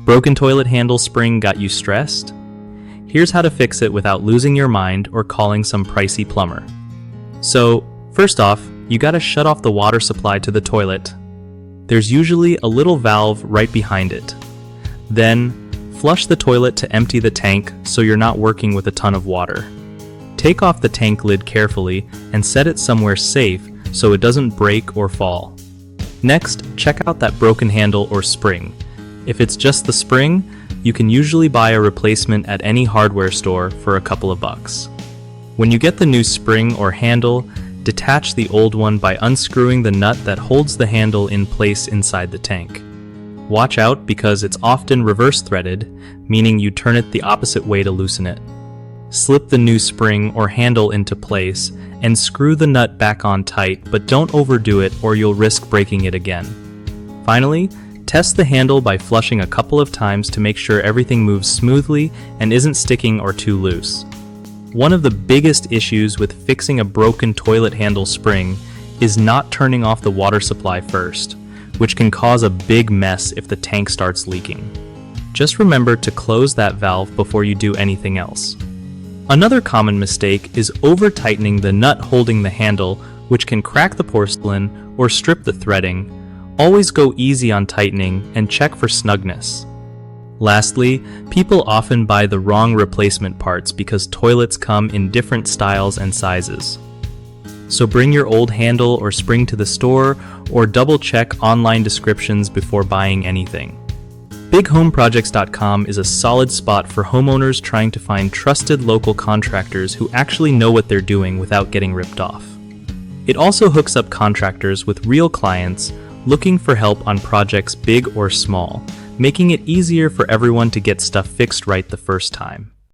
Broken toilet handle spring got you stressed? Here's how to fix it without losing your mind or calling some pricey plumber. So, first off, you gotta shut off the water supply to the toilet. There's usually a little valve right behind it. Then, flush the toilet to empty the tank so you're not working with a ton of water. Take off the tank lid carefully and set it somewhere safe so it doesn't break or fall. Next, check out that broken handle or spring. If it's just the spring, you can usually buy a replacement at any hardware store for a couple of bucks. When you get the new spring or handle, detach the old one by unscrewing the nut that holds the handle in place inside the tank. Watch out because it's often reverse threaded, meaning you turn it the opposite way to loosen it. Slip the new spring or handle into place and screw the nut back on tight, but don't overdo it or you'll risk breaking it again. Finally, test the handle by flushing a couple of times to make sure everything moves smoothly and isn't sticking or too loose. One of the biggest issues with fixing a broken toilet handle spring is not turning off the water supply first, which can cause a big mess if the tank starts leaking. Just remember to close that valve before you do anything else. Another common mistake is over-tightening the nut holding the handle, which can crack the porcelain or strip the threading. Always go easy on tightening and check for snugness. Lastly, people often buy the wrong replacement parts because toilets come in different styles and sizes. So bring your old handle or spring to the store or double-check online descriptions before buying anything. BigHomeProjects.com is a solid spot for homeowners trying to find trusted local contractors who actually know what they're doing without getting ripped off. It also hooks up contractors with real clients looking for help on projects big or small, making it easier for everyone to get stuff fixed right the first time.